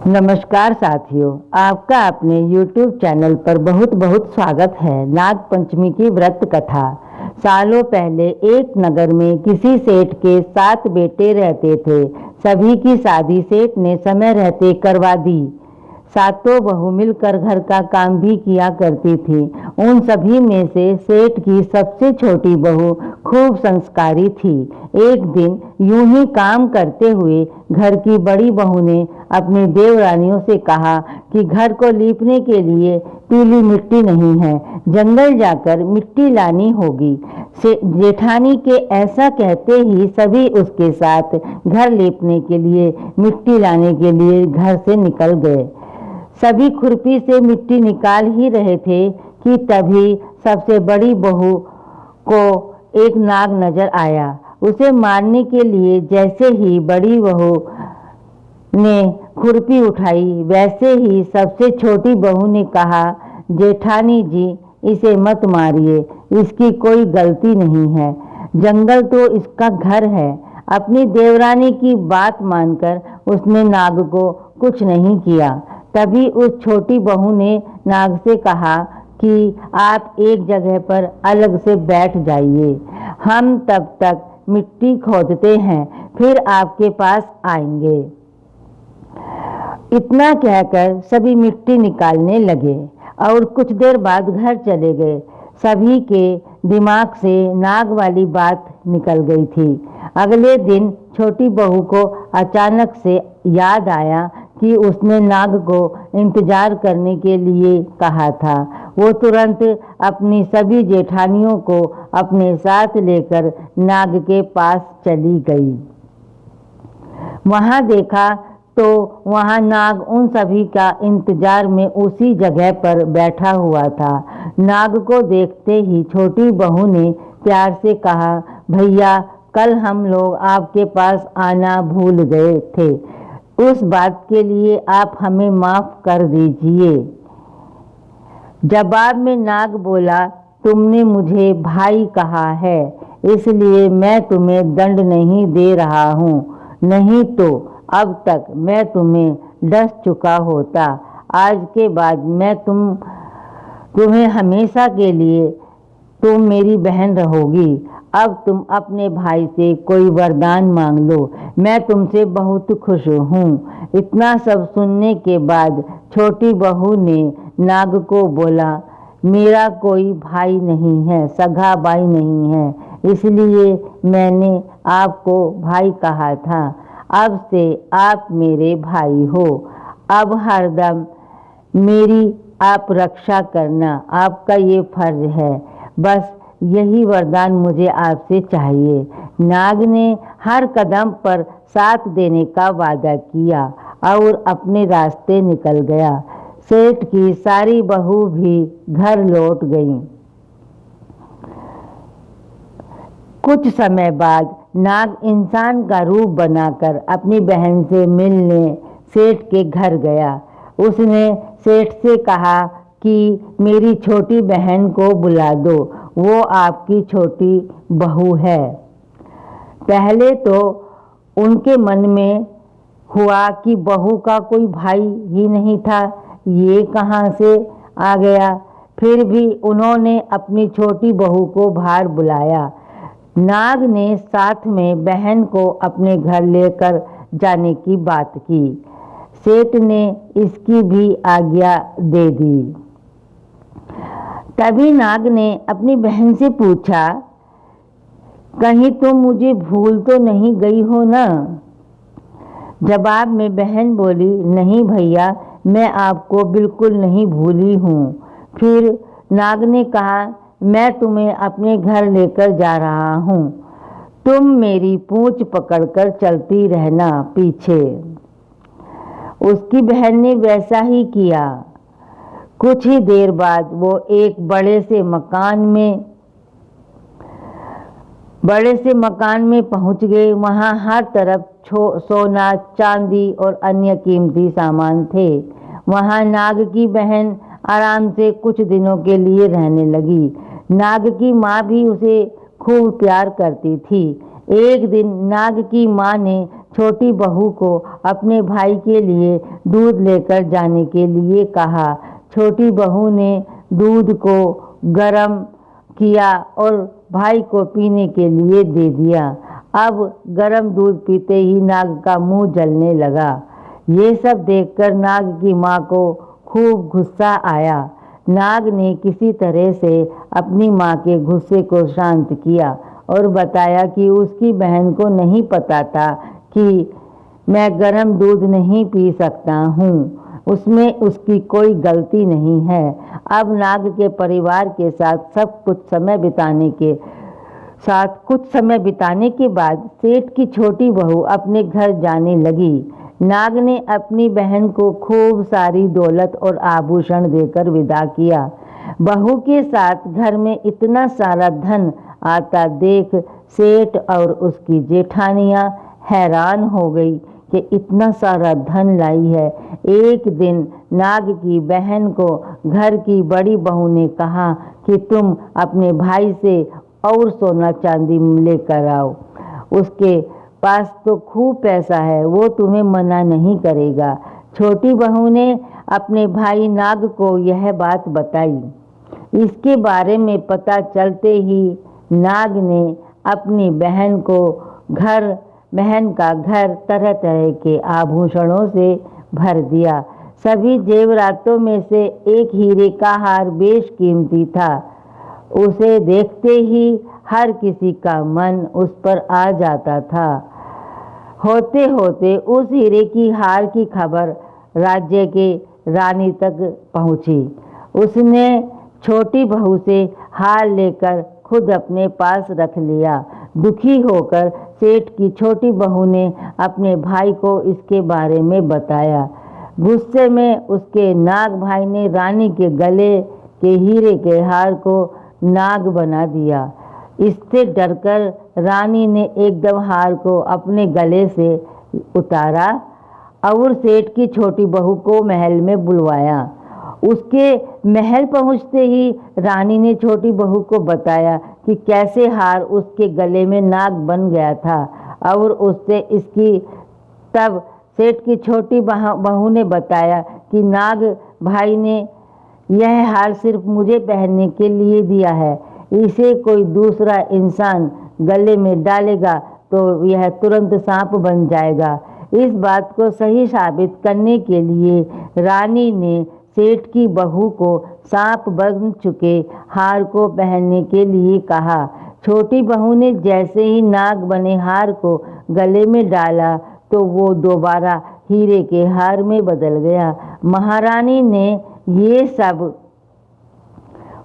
नमस्कार साथियों, आपका अपने YouTube चैनल पर बहुत बहुत स्वागत है। नाग पंचमी की व्रत कथा। सालों पहले एक नगर में किसी सेठ के 7 बेटे रहते थे। सभी की शादी सेठ ने समय रहते करवा दी। सातों बहू मिलकर घर का काम भी किया करती थी। उन सभी में से सेठ की सबसे छोटी बहू खूब संस्कारी थी। एक दिन यूं ही काम करते हुए घर की बड़ी बहू ने अपनी देवरानियों से कहा कि घर को लीपने के लिए पीली मिट्टी नहीं है, जंगल जाकर मिट्टी लानी होगी। जेठानी के ऐसा कहते ही सभी उसके साथ घर लीपने के लिए मिट्टी लाने के लिए घर से निकल गए। सभी खुरपी से मिट्टी निकाल ही रहे थे कि तभी सबसे बड़ी बहू को एक नाग नजर आया। उसे मारने के लिए जैसे ही बड़ी बहू ने खुरपी उठाई, वैसे ही सबसे छोटी बहू ने कहा, जेठानी जी, इसे मत मारिए, इसकी कोई गलती नहीं है, जंगल तो इसका घर है। अपनी देवरानी की बात मानकर उसने नाग को कुछ नहीं किया। तभी उस छोटी बहू ने नाग से कहा कि आप एक जगह पर अलग से बैठ जाइए, हम तब तक मिट्टी खोदते हैं, फिर आपके पास आएंगे। इतना कहकर सभी मिट्टी निकालने लगे और कुछ देर बाद घर चले गए। सभी के दिमाग से नाग वाली बात निकल गई थी। अगले दिन छोटी बहू को अचानक से याद आया कि उसने नाग को इंतजार करने के लिए कहा था। वो तुरंत अपनी सभी जेठानियों को अपने साथ लेकर नाग के पास चली गई। वहां देखा तो वहां नाग उन सभी का इंतजार में उसी जगह पर बैठा हुआ था। नाग को देखते ही छोटी बहू ने प्यार से कहा, भैया, कल हम लोग आपके पास आना भूल गए थे, उस बात के लिए आप हमें माफ कर दीजिए। जवाब में नाग बोला, तुमने मुझे भाई कहा है, इसलिए मैं तुम्हें दंड नहीं दे रहा हूँ, नहीं तो अब तक मैं तुम्हें डस चुका होता। आज के बाद मैं तुम्हें हमेशा के लिए तुम मेरी बहन रहोगी। अब तुम अपने भाई से कोई वरदान मांग लो, मैं तुमसे बहुत खुश हूँ। इतना सब सुनने के बाद छोटी बहू ने नाग को बोला, मेरा कोई भाई नहीं है, सगा भाई नहीं है, इसलिए मैंने आपको भाई कहा था। अब से आप मेरे भाई हो। अब हरदम मेरी आप रक्षा करना, आपका ये फर्ज है। बस यही वरदान मुझे आपसे चाहिए। नाग ने हर कदम पर साथ देने का वादा किया और अपने रास्ते निकल गया। सेठ की सारी बहू भी घर लौट गईं। कुछ समय बाद नाग इंसान का रूप बनाकर अपनी बहन से मिलने सेठ के घर गया। उसने सेठ से कहा कि मेरी छोटी बहन को बुला दो, वो आपकी छोटी बहू है। पहले तो उनके मन में हुआ कि बहू का कोई भाई ही नहीं था, ये कहाँ से आ गया। फिर भी उन्होंने अपनी छोटी बहू को बाहर बुलाया। नाग ने साथ में बहन को अपने घर लेकर जाने की बात की। सेठ ने इसकी भी आज्ञा दे दी। तभी नाग ने अपनी बहन से पूछा, कहीं तुम मुझे भूल तो नहीं गई हो ना? जवाब में बहन बोली, नहीं भैया, मैं आपको बिल्कुल नहीं भूली हूँ। फिर नाग ने कहा, मैं तुम्हें अपने घर लेकर जा रहा हूँ, तुम मेरी पूंछ पकड़कर चलती रहना पीछे। उसकी बहन ने वैसा ही किया। कुछ ही देर बाद वो एक बड़े से मकान में पहुंच गए। वहां हर तरफ सोना, चांदी और अन्य कीमती सामान थे। वहां नाग की बहन आराम से कुछ दिनों के लिए रहने लगी। नाग की माँ भी उसे खूब प्यार करती थी। एक दिन नाग की माँ ने छोटी बहू को अपने भाई के लिए दूध लेकर जाने के लिए कहा। छोटी बहू ने दूध को गर्म किया और भाई को पीने के लिए दे दिया। अब गर्म दूध पीते ही नाग का मुंह जलने लगा। ये सब देखकर नाग की माँ को खूब गुस्सा आया। नाग ने किसी तरह से अपनी माँ के गुस्से को शांत किया और बताया कि उसकी बहन को नहीं पता था कि मैं गर्म दूध नहीं पी सकता हूँ, उसमें उसकी कोई गलती नहीं है। अब नाग के परिवार के साथ कुछ समय बिताने के बाद सेठ की छोटी बहू अपने घर जाने लगी। नाग ने अपनी बहन को खूब सारी दौलत और आभूषण देकर विदा किया। बहू के साथ घर में इतना सारा धन आता देख सेठ और उसकी जेठानियाँ हैरान हो गई कि इतना सारा धन लाई है। एक दिन नाग की बहन को घर की बड़ी बहू ने कहा कि तुम अपने भाई से और सोना चांदी लेकर आओ, उसके पास तो खूब पैसा है, वो तुम्हें मना नहीं करेगा। छोटी बहू ने अपने भाई नाग को यह बात बताई। इसके बारे में पता चलते ही नाग ने अपनी बहन का घर तरह तरह के आभूषणों से भर दिया। सभी जेवरातों में से एक हीरे का हार बेशकीमती था। उसे देखते ही हर किसी का मन उस पर आ जाता था। होते होते उस हीरे की हार की खबर राज्य के रानी तक पहुंची। उसने छोटी बहू से हार लेकर खुद अपने पास रख लिया। दुखी होकर सेठ की छोटी बहू ने अपने भाई को इसके बारे में बताया। गुस्से में उसके नाग भाई ने रानी के गले के हीरे के हार को नाग बना दिया। इससे डरकर रानी ने एकदम हार को अपने गले से उतारा और सेठ की छोटी बहू को महल में बुलवाया। उसके महल पहुंचते ही रानी ने छोटी बहू को बताया कि कैसे हार उसके गले में नाग बन गया था और उससे इसकी तब सेठ की छोटी बहू ने बताया कि नाग भाई ने यह हार सिर्फ मुझे पहनने के लिए दिया है, इसे कोई दूसरा इंसान गले में डालेगा तो यह तुरंत सांप बन जाएगा। इस बात को सही साबित करने के लिए रानी ने सेठ की बहू को सांप बन चुके हार को पहनने के लिए कहा। छोटी बहू ने जैसे ही नाग बने हार को गले में डाला तो वो दोबारा हीरे के हार में बदल गया। महारानी ने ये सब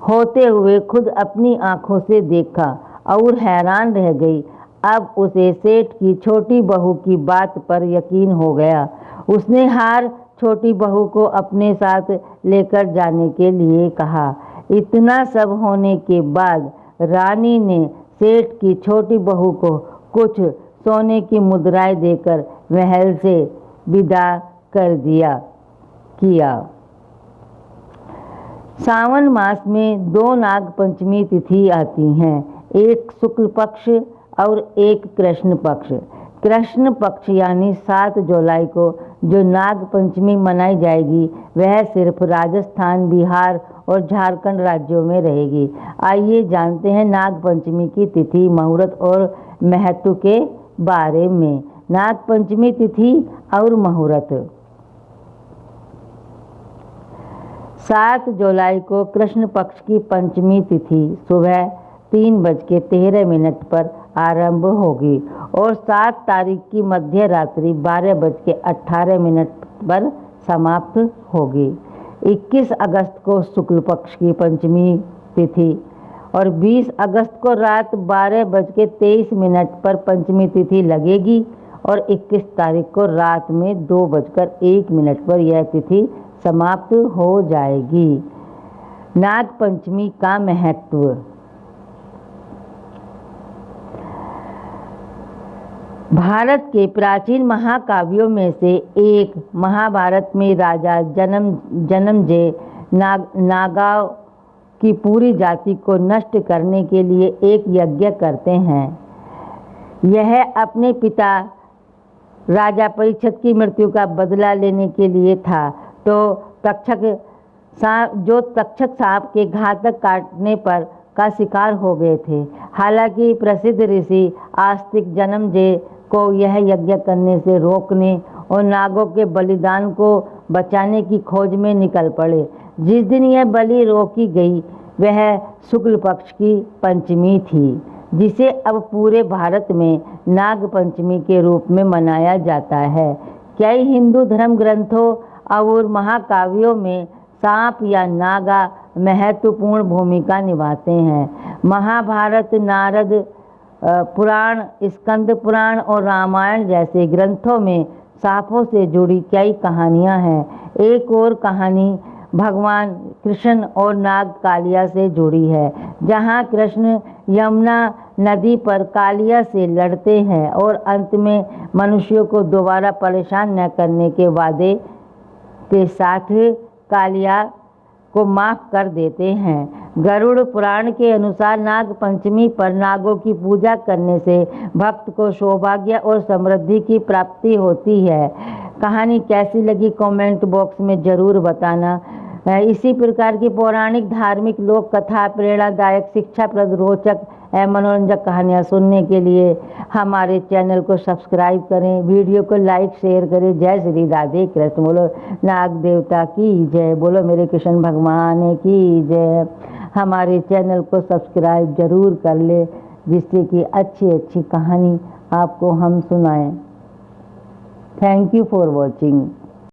होते हुए खुद अपनी आंखों से देखा और हैरान रह गई। अब उसे सेठ की छोटी बहू की बात पर यकीन हो गया। उसने हार छोटी बहू को अपने साथ लेकर जाने के लिए कहा। इतना सब होने के बाद रानी ने सेठ की छोटी बहू को कुछ सोने की मुद्राएं देकर महल से विदा कर किया। सावन मास में 2 नाग पंचमी तिथि आती हैं, एक शुक्ल पक्ष और एक कृष्ण पक्ष। कृष्ण पक्ष यानी 7 जुलाई को जो नाग पंचमी मनाई जाएगी वह सिर्फ राजस्थान, बिहार और झारखंड राज्यों में रहेगी। आइए जानते हैं नाग पंचमी की तिथि, मुहूर्त और महत्व के बारे में। नाग पंचमी तिथि और मुहूर्त। 7 जुलाई को कृष्ण पक्ष की पंचमी तिथि सुबह 3:13 पर आरंभ होगी और 7 तारीख की मध्य रात्रि 12:18 पर समाप्त होगी। 21 अगस्त को शुक्ल पक्ष की पंचमी तिथि और 20 अगस्त को रात 12:23 पर पंचमी तिथि लगेगी और 21 तारीख को रात में 2:01 पर यह तिथि समाप्त हो जाएगी। नाग पंचमी का महत्व। भारत के प्राचीन महाकाव्यों में से एक महाभारत में राजा जन्मेजय नागाओं की पूरी जाति को नष्ट करने के लिए एक यज्ञ करते हैं। यह अपने पिता राजा परीक्षित की मृत्यु का बदला लेने के लिए था, तो तक्षक सांप के घातक काटने पर का शिकार हो गए थे। हालांकि प्रसिद्ध ऋषि आस्तिक जन्मेजय को यह यज्ञ करने से रोकने और नागों के बलिदान को बचाने की खोज में निकल पड़े। जिस दिन यह बलि रोकी गई वह शुक्ल पक्ष की पंचमी थी, जिसे अब पूरे भारत में नाग पंचमी के रूप में मनाया जाता है। कई हिंदू धर्म ग्रंथों और महाकाव्यों में सांप या नागा महत्वपूर्ण भूमिका निभाते हैं। महाभारत, नारद पुराण, स्कंद पुराण और रामायण जैसे ग्रंथों में सांपों से जुड़ी कई कहानियां हैं। एक और कहानी भगवान कृष्ण और नाग कालिया से जुड़ी है, जहां कृष्ण यमुना नदी पर कालिया से लड़ते हैं और अंत में मनुष्यों को दोबारा परेशान न करने के वादे के साथ कालिया को माफ कर देते हैं। गरुड़ पुराण के अनुसार नाग पंचमी पर नागों की पूजा करने से भक्त को सौभाग्य और समृद्धि की प्राप्ति होती है। कहानी कैसी लगी कमेंट बॉक्स में ज़रूर बताना। इसी प्रकार की पौराणिक, धार्मिक, लोक कथा, प्रेरणादायक, शिक्षाप्रद, रोचक एवं मनोरंजक कहानियाँ सुनने के लिए हमारे चैनल को सब्सक्राइब करें, वीडियो को लाइक शेयर करें। जय श्री राधे कृष्ण। बोलो नाग देवता की जय, बोलो मेरे कृष्ण भगवान की जय। हमारे चैनल को सब्सक्राइब जरूर कर ले, जिससे कि अच्छी अच्छी कहानी आपको हम सुनाएं। Thank you for watching.